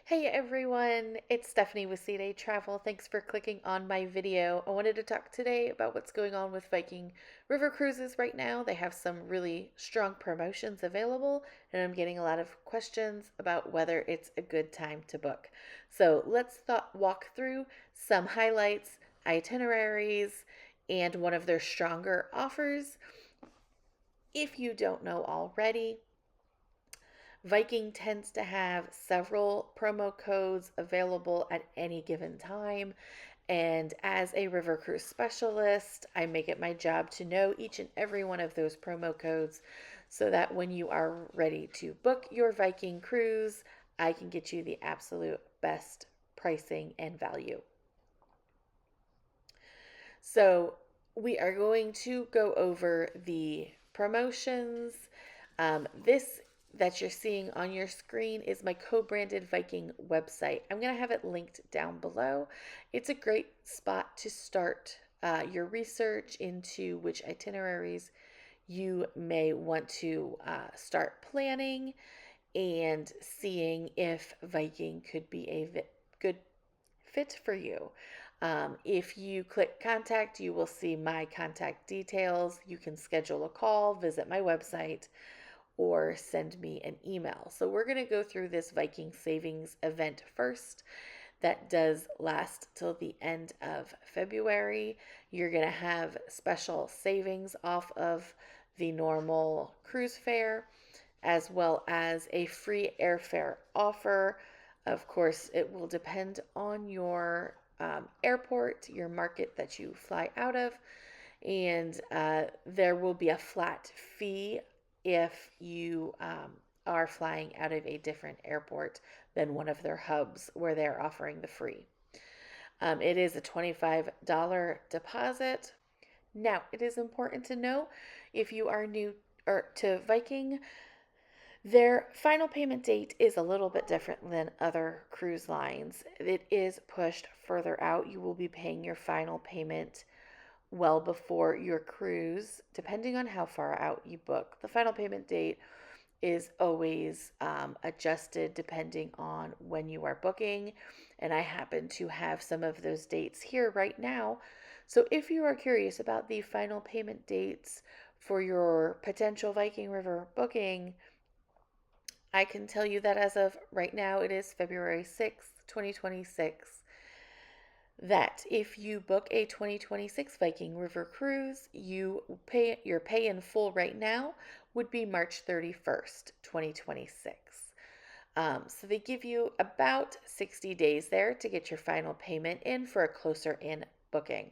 Hey everyone, it's Stephanie with C Day Travel. Thanks for clicking on my video. I wanted to talk today about what's going on with Viking River Cruises right now. They have some really strong promotions available, and I'm getting a lot of questions about whether it's a good time to book. So let's walk through some highlights, itineraries, and one of their stronger offers. If you don't know already, Viking tends to have several promo codes available at any given time. And as a river cruise specialist, I make it my job to know each and every one of those promo codes so that when you are ready to book your Viking cruise, I can get you the absolute best pricing and value. So, we are going to go over the promotions. This that you're seeing on your screen is my co-branded Viking website. I'm going to have it linked down below. It's a great spot to start your research into which itineraries you may want to start planning and seeing if Viking could be a good fit for you. If you click contact, you will see my contact details. You can schedule a call, visit my website, or send me an email. So we're going to go through this Viking Savings event first. That does last till the end of February. You're going to have special savings off of the normal cruise fare, as well as a free airfare offer. Of course, it will depend on your airport, your market that you fly out of, and there will be a flat fee if you are flying out of a different airport than one of their hubs where they're offering the free. It is a $25 deposit. Now, it is important to know if you are new to Viking, their final payment date is a little bit different than other cruise lines. It is pushed further out. You will be paying your final payment well before your cruise, depending on how far out you book. The final payment date is always adjusted depending on when you are booking, and I happen to have some of those dates here right now. So if you are curious about the final payment dates for your potential Viking River booking, I can tell you that as of right now, it is February 6th, 2026. That if you book a 2026 Viking River Cruise, your pay in full right now would be March 31st, 2026. So they give you about 60 days there to get your final payment in for a closer in booking.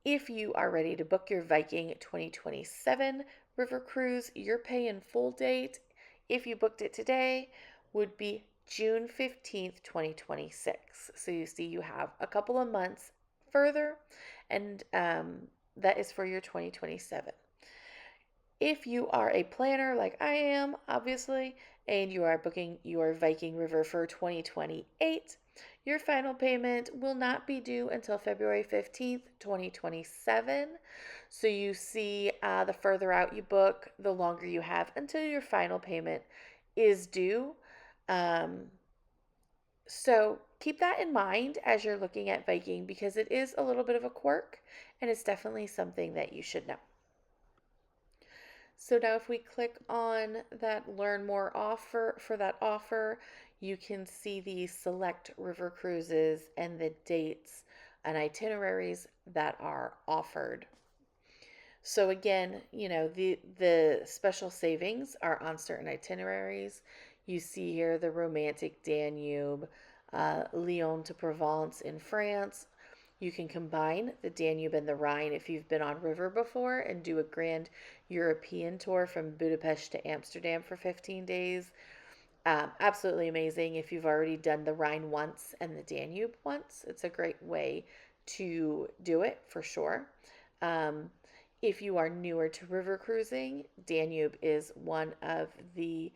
If you are ready to book your Viking 2027 River Cruise, your pay in full date, if you booked it today, would be June 15th, 2026. So you see, you have a couple of months further, and that is for your 2027. If you are a planner like I am, obviously, and you are booking your Viking River for 2028, your final payment will not be due until February 15th, 2027. So you see, the further out you book, the longer you have until your final payment is due. So keep that in mind as you're looking at Viking, because it is a little bit of a quirk and it's definitely something that you should know. So now if we click on that learn more offer for that offer, you can see the select river cruises and the dates and itineraries that are offered. So again, the special savings are on certain itineraries. You see here the romantic Danube, Lyon to Provence in France. You can combine the Danube and the Rhine if you've been on river before and do a grand European tour from Budapest to Amsterdam for 15 days. Absolutely amazing. If you've already done the Rhine once and the Danube once, it's a great way to do it for sure. If you are newer to river cruising, Danube is one of the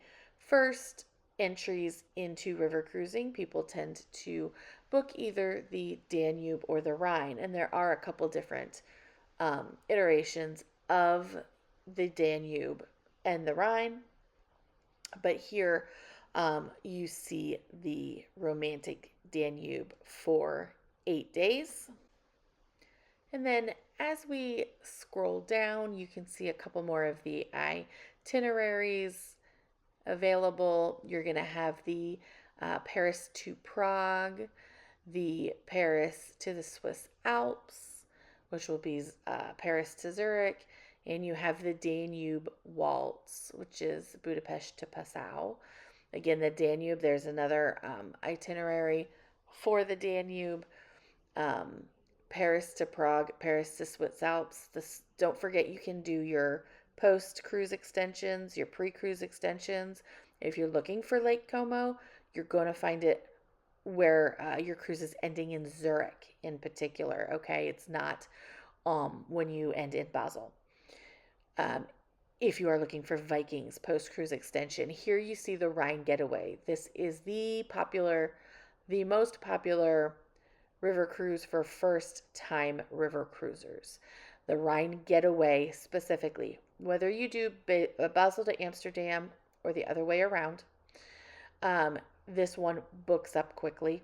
first entries into river cruising. People tend to book either the Danube or the Rhine, and there are a couple different iterations of the Danube and the Rhine. But here You see the romantic Danube for 8 days. And then as we scroll down, you can see a couple more of the itineraries available. You're going to have the Paris to Prague, the Paris to the Swiss Alps, which will be Paris to Zurich, and you have the Danube Waltz, which is Budapest to Passau. Again, the Danube, there's another itinerary for the Danube. Um, Paris to Prague, Paris to Swiss Alps. Don't forget you can do your post cruise extensions, your pre cruise extensions. If you're looking for Lake Como, you're going to find it where your cruise is ending in Zurich in particular. Okay, it's not when you end in Basel. Um, if you are looking for Vikings post cruise extension, here you see the Rhine Getaway. This is the most popular river cruise for first time river cruisers. The Rhine Getaway specifically, whether you do Basel to Amsterdam or the other way around, this one books up quickly.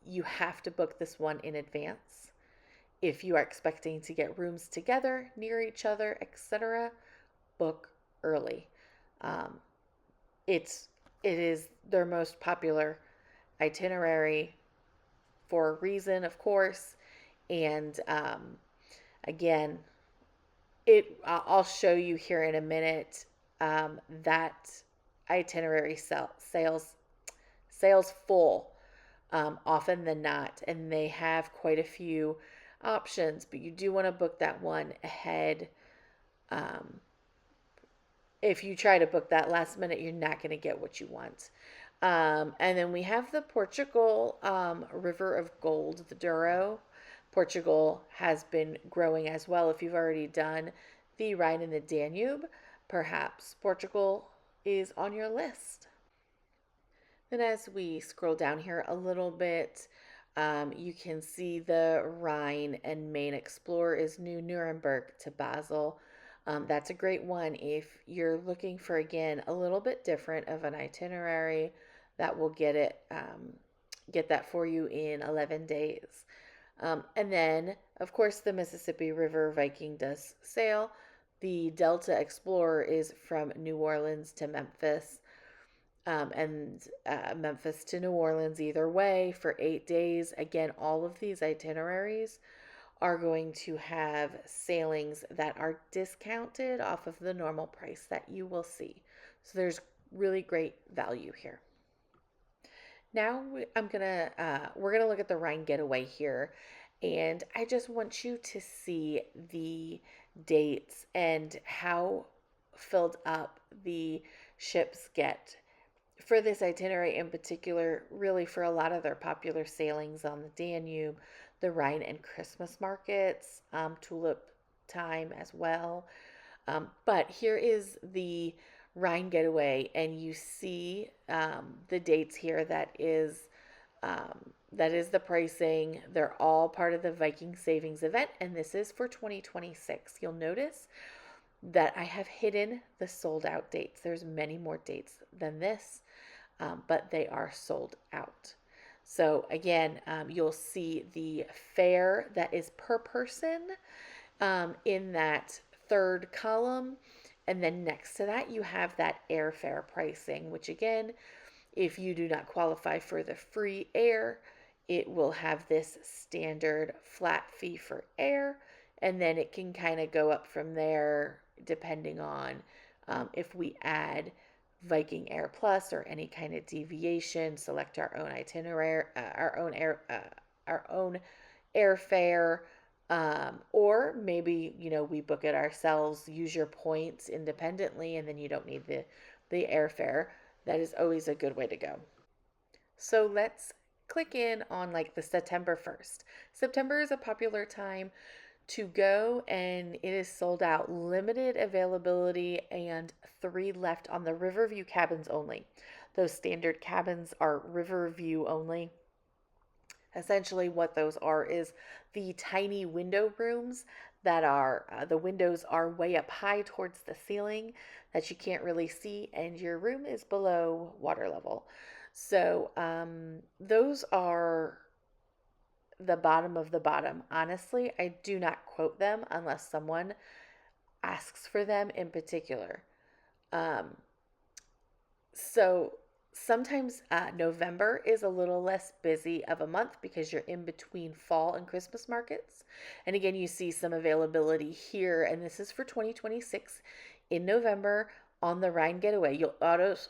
You have to book this one in advance. If you are expecting to get rooms together, near each other, etc., book early. Um, it is their most popular itinerary for a reason, of course. And again, I'll show you here in a minute that itinerary sales full often than not, and they have quite a few options, but you do want to book that one ahead. If you try to book that last minute, you're not going to get what you want. And then we have the Portugal River of Gold, the Douro. Portugal has been growing as well. If you've already done the Rhine and the Danube, perhaps Portugal is on your list. Then as we scroll down here a little bit, you can see the Rhine and Main Explorer is New Nuremberg to Basel. That's a great one if you're looking for, again, a little bit different of an itinerary that will get that for you in 11 days. And then, of course, the Mississippi River Viking does sail. The Delta Explorer is from New Orleans to Memphis, and Memphis to New Orleans either way for 8 days. Again, all of these itineraries are going to have sailings that are discounted off of the normal price that you will see. So there's really great value here. Now we're gonna look at the Rhine Getaway here, and I just want you to see the dates and how filled up the ships get for this itinerary in particular, really for a lot of their popular sailings on the Danube, the Rhine and Christmas markets, tulip time as well. But here is the Rhine Getaway, and you see the dates here. That is the pricing. They're all part of the Viking Savings event, and this is for 2026. You'll notice that I have hidden the sold out dates. There's many more dates than this, but they are sold out. So again, you'll see the fare that is per person in that third column. And then next to that, you have that airfare pricing, which again, if you do not qualify for the free air, it will have this standard flat fee for air. And then it can kind of go up from there depending on if we add Viking Air Plus or any kind of deviation, select our own itinerary, our own airfare, or maybe we book it ourselves, use your points independently, and then you don't need the airfare. That is always a good way to go. So let's click in on like the September 1st. September is a popular time to go, and it is sold out, limited availability, and 3 left on the Riverview cabins only. Those standard cabins are Riverview only. Essentially what those are is the tiny window rooms that are the windows are way up high towards the ceiling that you can't really see, and your room is below water level. So those are the bottom of the bottom. Honestly, I do not quote them unless someone asks for them in particular. Um, so sometimes November is a little less busy of a month because you're in between fall and Christmas markets. And again, you see some availability here, and this is for 2026 in November on the Rhine Getaway. You'll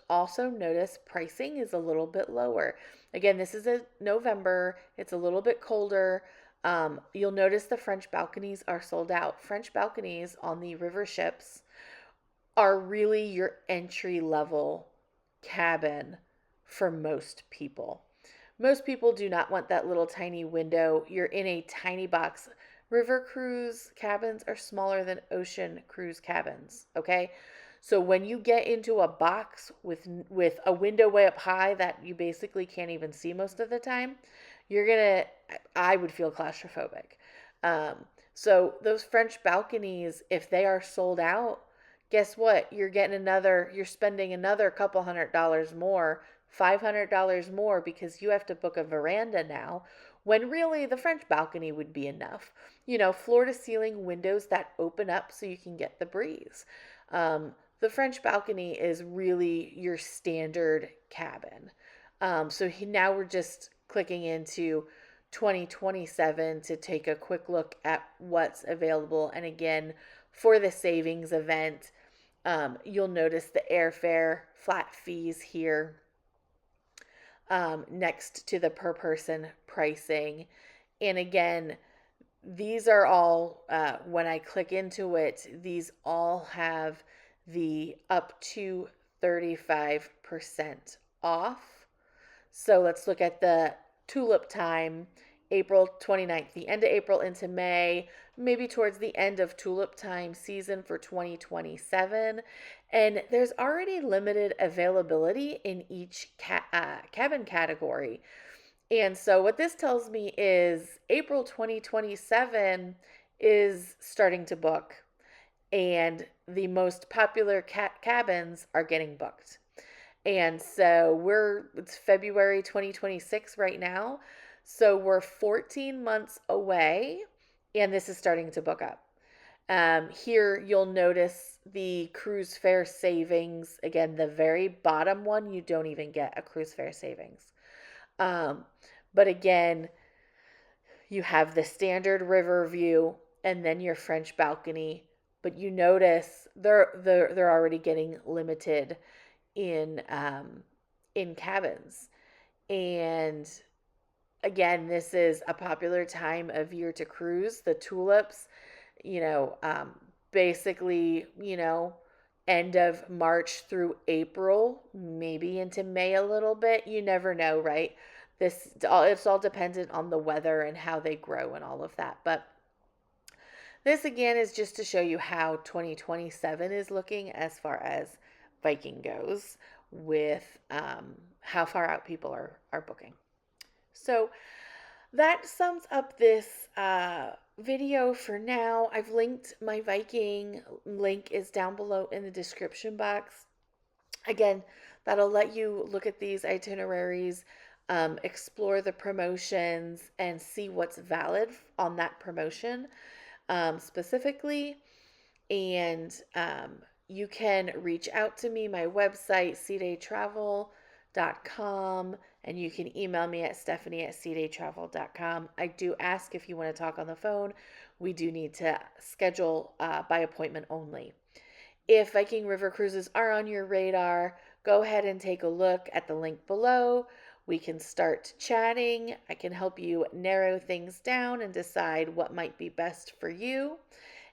also notice pricing is a little bit lower. Again, this is a November, it's a little bit colder. You'll notice the French balconies are sold out. French balconies on the river ships are really your entry level cabin for most people. Most people do not want that little tiny window. You're in a tiny box. River cruise cabins are smaller than ocean cruise cabins, okay? So when you get into a box with a window way up high that you basically can't even see most of the time, I would feel claustrophobic. Um, so those French balconies, if they are sold out, guess what? You're spending another couple $100 more, $500 more because you have to book a veranda now, when really the French balcony would be enough. Floor to ceiling windows that open up so you can get the breeze. The French balcony is really your standard cabin. Now we're just clicking into 2027 to take a quick look at what's available. And again, for the savings event, you'll notice the airfare flat fees here next to the per person pricing. And again, these are all, when I click into it, these all have the up to 35% off. So let's look at the tulip time, April 29th, the end of April into May, maybe towards the end of tulip time season for 2027. And there's already limited availability in each cabin category. And so what this tells me is April 2027 is starting to book, and the most popular cabins are getting booked. And so it's February 2026 right now. So we're 14 months away, and this is starting to book up. Here you'll notice the cruise fare savings. Again, the very bottom one, you don't even get a cruise fare savings. But again, you have the standard river view and then your French balcony. But you notice they're already getting limited in cabins. And again, this is a popular time of year to cruise. The tulips, basically, end of March through April, maybe into May a little bit. You never know, right? It's all dependent on the weather and how they grow and all of that. But this again is just to show you how 2027 is looking as far as Viking goes, with how far out people are booking. So that sums up this video for now. I've linked my Viking link is down below in the description box. Again, that'll let you look at these itineraries, explore the promotions, and see what's valid on that promotion specifically. And you can reach out to me, my website, cdaytravel.com, and you can email me at stephanie@cdaytravel.com. I do ask if you want to talk on the phone. We do need to schedule by appointment only. If Viking River Cruises are on your radar, go ahead and take a look at the link below. We can start chatting. I can help you narrow things down and decide what might be best for you.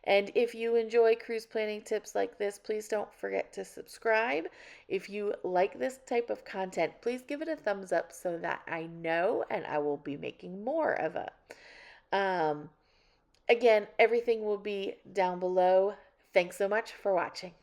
And if you enjoy cruise planning tips like this, please don't forget to subscribe. If you like this type of content, please give it a thumbs up so that I know and I will be making more of it. Again, everything will be down below. Thanks so much for watching.